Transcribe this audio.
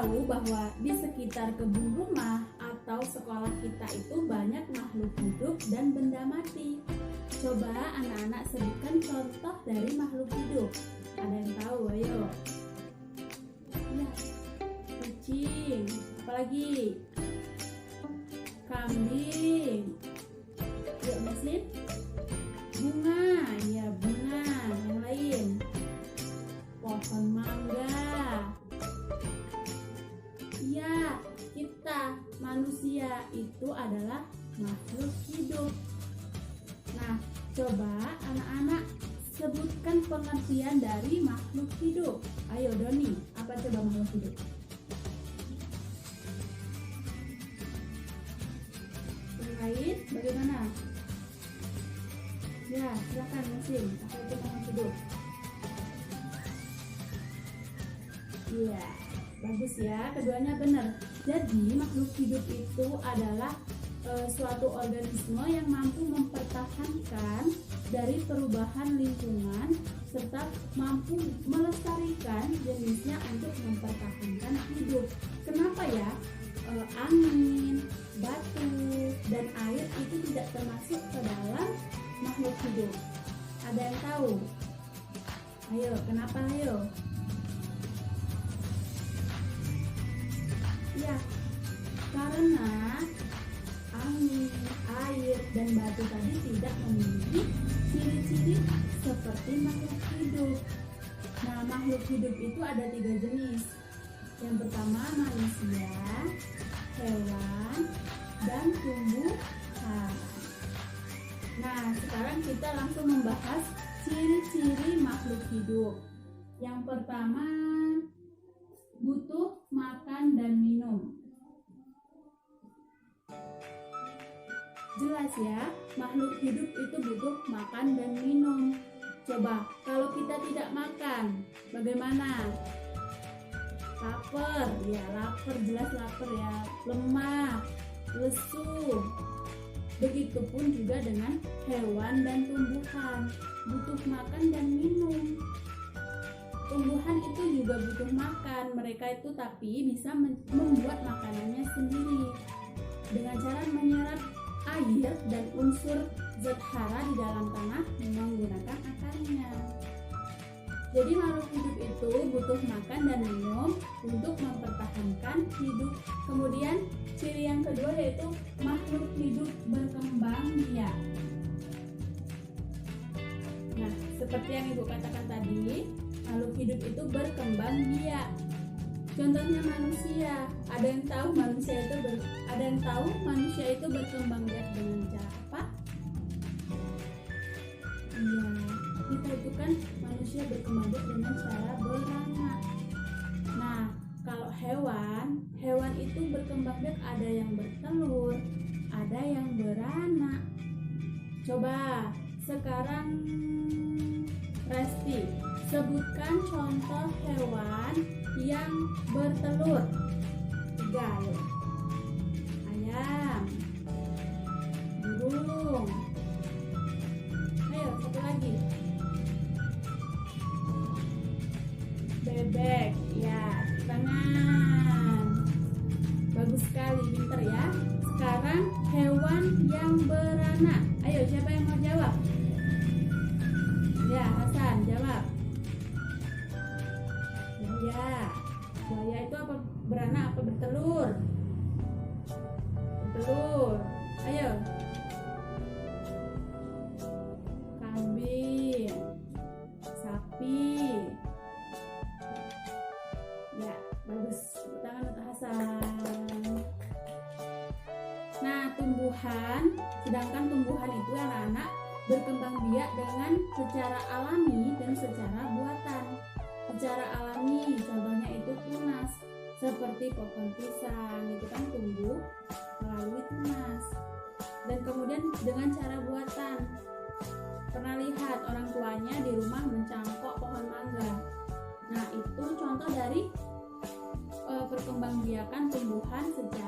tahu bahwa di sekitar kebun rumah atau sekolah kita itu banyak makhluk hidup dan benda mati? Coba anak-anak sebutkan contoh dari makhluk hidup. Ada yang tahu? Ayo. Ya, kucing. Apalagi? Kambing. Yuk mesin. Bunga. Ya, bunga. Yang lain. Pohon mangga. Ya, kita manusia itu adalah makhluk hidup. Nah, coba anak-anak sebutkan pengertian dari makhluk hidup. Ayo Doni, apa coba makhluk hidup? Yang lain bagaimana? Ya, silakan mesin. Apa itu makhluk hidup? Iya, bagus ya, keduanya benar. Jadi makhluk hidup itu adalah suatu organisme yang mampu mempertahankan dari perubahan lingkungan serta mampu melestarikan jenisnya untuk mempertahankan hidup. Kenapa ya? Angin, batu, dan air itu tidak termasuk ke dalam makhluk hidup. Ada yang tahu? Ayo, kenapa ayo? Ya, karena angin, air, dan batu tadi tidak memiliki ciri-ciri seperti makhluk hidup. Nah, makhluk hidup itu ada 3 jenis. Yang pertama manusia, hewan, dan tumbuhan. Nah, sekarang kita langsung membahas ciri-ciri makhluk hidup. Yang pertama, butuh makan dan minum. Jelas ya, makhluk hidup itu butuh makan dan minum. Coba, kalau kita tidak makan, bagaimana? Lapar, ya lapar, jelas lapar ya. Lemah, lesu. Begitupun juga dengan hewan dan tumbuhan, butuh makan dan minum. Tumbuhan itu juga butuh makan, mereka itu tapi bisa membuat makanannya sendiri dengan cara menyerap air dan unsur zat hara di dalam tanah menggunakan akarnya. Jadi makhluk hidup itu butuh makan dan minum untuk mempertahankan hidup. Kemudian ciri yang kedua yaitu makhluk hidup berkembang biak. Nah, seperti yang Ibu katakan tadi, makhluk hidup itu berkembang biak. Contohnya manusia. Ada yang tahu manusia itu berkembang biak dengan cara apa? Iya, kita itu kan manusia berkembang biak dengan cara beranak. Nah, kalau hewan itu berkembang biak ada yang bertelur, ada yang beranak. Coba sekarang Resti, sebutkan contoh hewan yang bertelur. 3, ayo. Ayam, burung. Ayo, satu lagi. Bebek, ya, tangan. Bagus sekali, pinter ya. Sekarang hewan yang beranak. Ayo, siapa yang mau jawab? Ya, Hasan, jawab. Ya, buaya itu apa beranak apa bertelur? Bertelur. Ayo. Kambing, sapi. Ya, bagus. Tepuk tangan untuk Hasan. Nah, sedangkan tumbuhan itu anak-anak berkembang biak dengan secara alami dan secara buatan. Secara alami contohnya itu tunas, seperti pohon pisang itu kan tumbuh melalui tunas. Dan kemudian dengan cara buatan, pernah lihat orang tuanya di rumah mencangkok pohon mangga. Nah, itu contoh dari perkembangbiakan tumbuhan secara